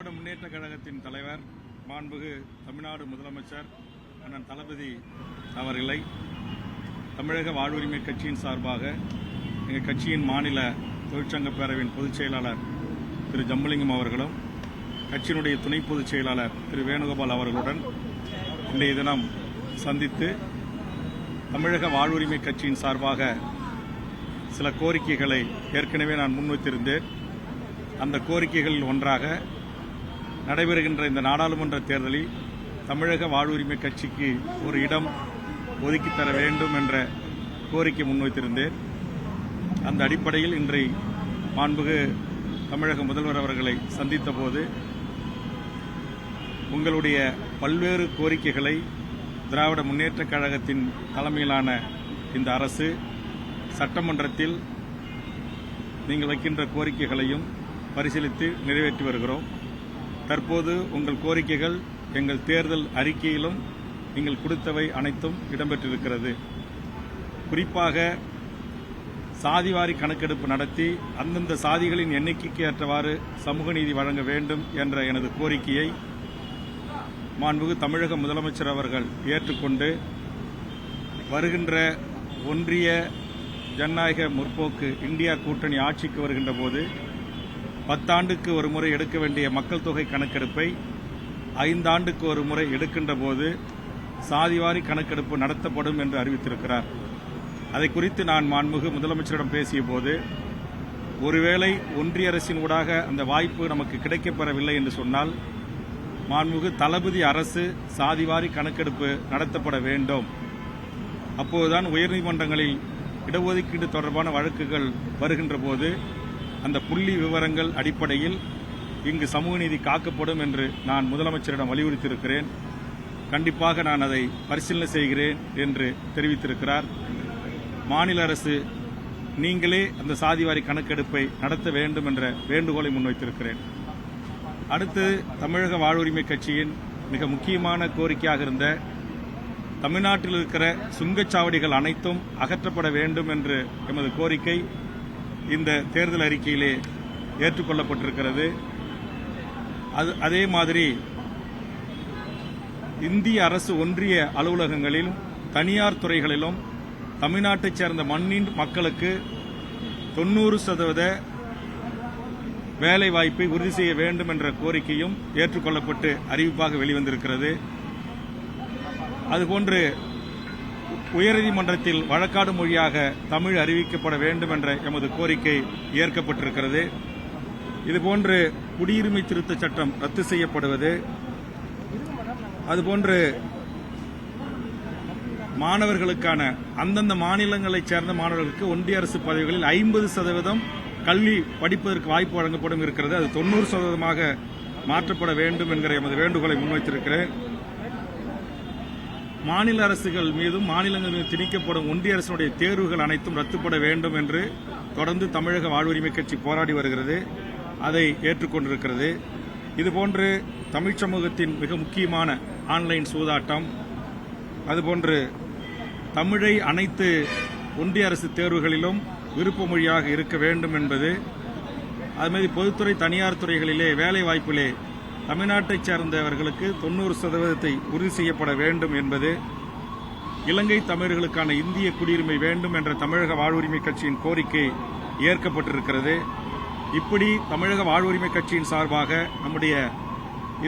திராவிட முன்னேற்ற கழகத்தின் தலைவர் மாண்புமிகு தமிழ்நாடு முதலமைச்சர் அண்ணன் தளபதி அவர்களை தமிழக வாழ்வுரிமை கட்சியின் சார்பாக எங்கள் கட்சியின் மாநில தொழிற்சங்க பேரவையின் பொதுச் செயலாளர் திரு ஜம்புலிங்கம் அவர்களும் கட்சியினுடைய துணை பொதுச் செயலாளர் திரு வேணுகோபால் அவர்களுடன் இன்றைய தினம் சந்தித்து தமிழக வாழ்வுரிமை கட்சியின் சார்பாக சில கோரிக்கைகளை ஏற்கனவே நான் முன்வைத்திருந்தேன். அந்த கோரிக்கைகளில் ஒன்றாக நடைபெறுகின்ற இந்த நாடாளுமன்ற தேர்தலில் தமிழக வாழ்வுரிமை கட்சிக்கு ஒரு இடம் ஒதுக்கி தர வேண்டும் என்ற கோரிக்கை முன்வைத்திருந்தேன். அந்த அடிப்படையில் இன்றை மாண்புமிகு தமிழக முதல்வர் அவர்களை சந்தித்த போது உங்களுடைய பல்வேறு கோரிக்கைகளை திராவிட முன்னேற்ற கழகத்தின் தலைமையிலான இந்த அரசு சட்டமன்றத்தில் நீங்கள் வைக்கின்ற கோரிக்கைகளையும் பரிசீலித்து நிறைவேற்றி வருகிறோம். தற்போது உங்கள் கோரிக்கைகள் எங்கள் தேர்தல் அறிக்கையிலும் நீங்கள் கொடுத்தவை அனைத்தும் இடம்பெற்றிருக்கிறது. குறிப்பாக சாதிவாரி கணக்கெடுப்பு நடத்தி அந்தந்த சாதிகளின் எண்ணிக்கைக்கு ஏற்றவாறு சமூக நீதி வழங்க வேண்டும் என்ற எனது கோரிக்கையை மாண்புமிகு தமிழக முதலமைச்சர் அவர்கள் ஏற்றுக்கொண்டு வருகின்ற ஒன்றிய ஜனநாயக முற்போக்கு இந்தியா கூட்டணி ஆட்சிக்கு வருகின்ற போது 10 ஆண்டுக்கு ஒரு முறை எடுக்க வேண்டிய மக்கள் தொகை கணக்கெடுப்பை 5 ஆண்டுக்கு ஒரு முறை எடுக்கின்ற போது சாதிவாரி கணக்கெடுப்பு நடத்தப்படும் என்று அறிவித்திருக்கிறார். அதை குறித்து நான் மாண்புமிகு முதலமைச்சரிடம் பேசிய போது ஒருவேளை ஒன்றிய அரசின் ஊடாக அந்த வாய்ப்பு நமக்கு கிடைக்கப்பெறவில்லை என்று சொன்னால் மாண்புமிகு தளபதி அரசு சாதிவாரி கணக்கெடுப்பு நடத்தப்பட வேண்டும். அப்போதுதான் உயர்நீதிமன்றங்களில் இடஒதுக்கீடு தொடர்பான வழக்குகள் வருகின்ற போது அந்த புள்ளி விவரங்கள் அடிப்படையில் இங்கு சமூக நீதி காக்கப்படும் என்று நான் முதலமைச்சரிடம் வலியுறுத்தியிருக்கிறேன். கண்டிப்பாக நான் அதை பரிசீலனை செய்கிறேன் என்று தெரிவித்திருக்கிறார். மாநில அரசு நீங்களே அந்த சாதிவாரி கணக்கெடுப்பை நடத்த வேண்டும் என்ற வேண்டுகோளை முன்வைத்திருக்கிறேன். அடுத்து தமிழக வாழ்வுரிமை கட்சியின் மிக முக்கியமான கோரிக்கையாக இருந்த தமிழ்நாட்டில் இருக்கிற சுங்கச்சாவடிகள் அனைத்தும் அகற்றப்பட வேண்டும் என்று எமது கோரிக்கை இந்த தேர்தல் அறிக்கையிலே ஏற்றுக்கொள்ளப்பட்டிருக்கிறது. அதே மாதிரி இந்திய அரசு ஒன்றிய அலுவலகங்களிலும் தனியார் துறைகளிலும் தமிழ்நாட்டைச் சேர்ந்த மண்ணின் மக்களுக்கு 90% வேலை வாய்ப்பை உறுதி செய்ய வேண்டும் என்ற கோரிக்கையும் ஏற்றுக்கொள்ளப்பட்டு அறிவிப்பாக வெளிவந்திருக்கிறது. அதுபோன்று உயர்நீதிமன்றத்தில் வழக்காடு மொழியாக தமிழ் அறிவிக்கப்பட வேண்டும் என்ற எமது கோரிக்கை ஏற்கப்பட்டிருக்கிறது. இதுபோன்று குடியுரிமை திருத்தச் சட்டம் ரத்து செய்யப்படுவது, அதுபோன்று மாணவர்களுக்கான அந்தந்த மாநிலங்களைச் சேர்ந்த மாணவர்களுக்கு ஒன்றிய அரசு பதவிகளில் 50% கல்வி படிப்பதற்கு வாய்ப்பு வழங்கப்படும் இருக்கிறது. அது 90% மாற்றப்பட வேண்டும் என்கிற எமது வேண்டுகோளை முன்வைத்திருக்கிறேன். மாநில அரசுகள் மீதும் மாநிலங்கள் மீது திணிக்கப்படும் ஒன்றிய அரசினுடைய தேர்வுகள் அனைத்தும் ரத்துப்பட வேண்டும் என்று தொடர்ந்து தமிழக வாழ்வுரிமை கட்சி போராடி வருகிறது. அதை ஏற்றுக்கொண்டிருக்கிறது. இதுபோன்று தமிழ் சமூகத்தின் மிக முக்கியமான ஆன்லைன் சூதாட்டம், அதுபோன்று தமிழை அனைத்து ஒன்றிய அரசு தேர்வுகளிலும் விருப்ப மொழியாக இருக்க வேண்டும் என்பது, அதுமாதிரி பொதுத்துறை தனியார் துறைகளிலே வேலை வாய்ப்பிலே தமிழ்நாட்டைச் சேர்ந்தவர்களுக்கு 90% உறுதி செய்யப்பட வேண்டும் என்பது, இலங்கை தமிழர்களுக்கான இந்திய குடியுரிமை வேண்டும் என்ற தமிழக வாழ்வுரிமை கட்சியின் கோரிக்கை ஏற்கப்பட்டிருக்கிறது. இப்படி தமிழக வாழ்வுரிமை கட்சியின் சார்பாக நம்முடைய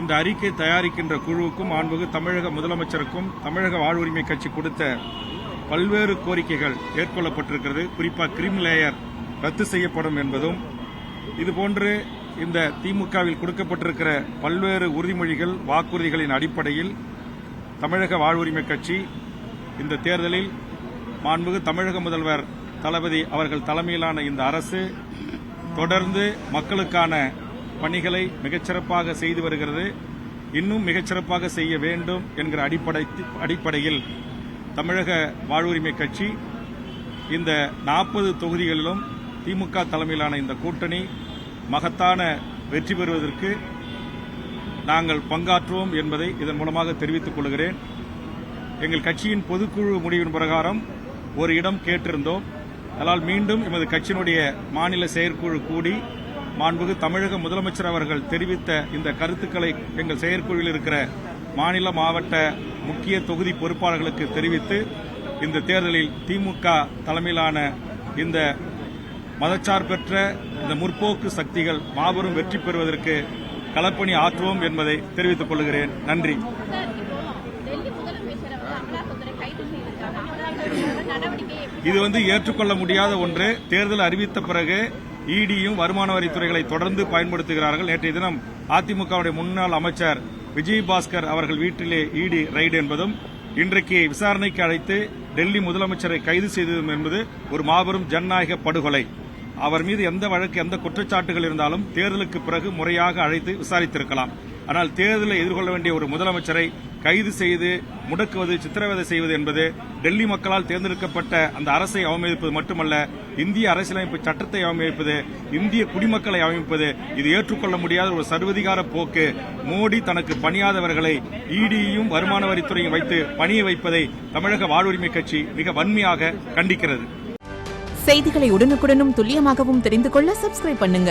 இந்த அறிக்கை தயாரிக்கின்ற குழுவுக்கும் மாண்புமிகு தமிழக முதலமைச்சருக்கும் தமிழக வாழ்வுரிமை கட்சி கொடுத்த பல்வேறு கோரிக்கைகள் ஏற்கொள்ளப்பட்டிருக்கிறது. குறிப்பாக கிரீம் லேயர் ரத்து செய்யப்படும் என்பதும், இதுபோன்று இந்த திமுகவில் கொடுக்கப்பட்டிருக்கிற பல்வேறு உறுதிமொழிகள் வாக்குறுதிகளின் அடிப்படையில் தமிழக வாழ்வுரிமை கட்சி இந்த தேர்தலில் மாண்புமிகு தமிழக முதல்வர் தளபதி அவர்கள் தலைமையிலான இந்த அரசு தொடர்ந்து மக்களுக்கான பணிகளை மிகச்சிறப்பாக செய்து வருகிறது. இன்னும் மிகச்சிறப்பாக செய்ய வேண்டும் என்கிற அடிப்படையில் தமிழக வாழ்வுரிமை கட்சி இந்த 40 தொகுதிகளிலும் திமுக தலைமையிலான இந்த கூட்டணி மகத்தான வெற்றி பெறுவதற்கு நாங்கள் பங்காற்றுவோம் என்பதை இதன் மூலமாக தெரிவித்துக் கொள்கிறேன். எங்கள் கட்சியின் பொதுக்குழு முடிவின் பிரகாரம் ஒரு இடம் கேட்டிருந்தோம். அதனால் மீண்டும் எமது கட்சியினுடைய மாநில செயற்குழு கூடி மாண்புமிகு தமிழக முதலமைச்சர் அவர்கள் தெரிவித்த இந்த கருத்துக்களை எங்கள் செயற்குழுவில் இருக்கிற மாநில மாவட்ட முக்கிய தொகுதி பொறுப்பாளர்களுக்கு தெரிவித்து இந்த தேர்தலில் திமுக தலைமையிலான இந்த மதச்சார்பற்ற இந்த முற்போக்கு சக்திகள் மாபெரும் வெற்றி பெறுவதற்கு களப்பணி ஆற்றுவோம் என்பதை தெரிவித்துக் கொள்கிறேன். நன்றி. இது ஏற்றுக்கொள்ள முடியாத ஒன்று. தேர்தல் அறிவித்த பிறகு இடியும் வருமான வரித்துறைகளை தொடர்ந்து பயன்படுத்துகிறார்கள். நேற்றைய தினம் அதிமுகவுடைய முன்னாள் அமைச்சர் விஜயபாஸ்கர் அவர்கள் வீட்டிலே இடி ரைடு என்பதும், இன்றைக்கு விசாரணைக்கு அழைத்து டெல்லி முதலமைச்சரை கைது செய்ததும் என்பது ஒரு மாபெரும் ஜனநாயக படுகொலை. அவர் மீது எந்த வழக்கு, எந்த குற்றச்சாட்டுகள் இருந்தாலும் தேர்தலுக்கு பிறகு முறையாக அழைத்து விசாரித்திருக்கலாம். ஆனால் தேர்தலை எதிர்கொள்ள வேண்டிய ஒரு முதலமைச்சரை கைது செய்து முடக்குவது, சித்திரவதை செய்வது என்பது டெல்லி மக்களால் தேர்ந்தெடுக்கப்பட்ட அந்த அரசை அவமதிப்பது மட்டுமல்ல, இந்திய அரசியலமைப்பு சட்டத்தை அவமதிப்பது, இந்திய குடிமக்களை அவமதிப்பது. இது ஏற்றுக்கொள்ள முடியாத ஒரு சர்வதிகார போக்கு. மோடி தனக்கு பணியாதவர்களை இடியும் வருமான வரித்துறையும் வைத்து பணிய வைப்பதை தமிழக வாழ்வுரிமை கட்சி மிக வன்மையாக கண்டிக்கிறது. செய்திகளை உடனுக்குடனும் துல்லியமாகவும் தெரிந்து கொள்ள சப்ஸ்கிரைப் பண்ணுங்க.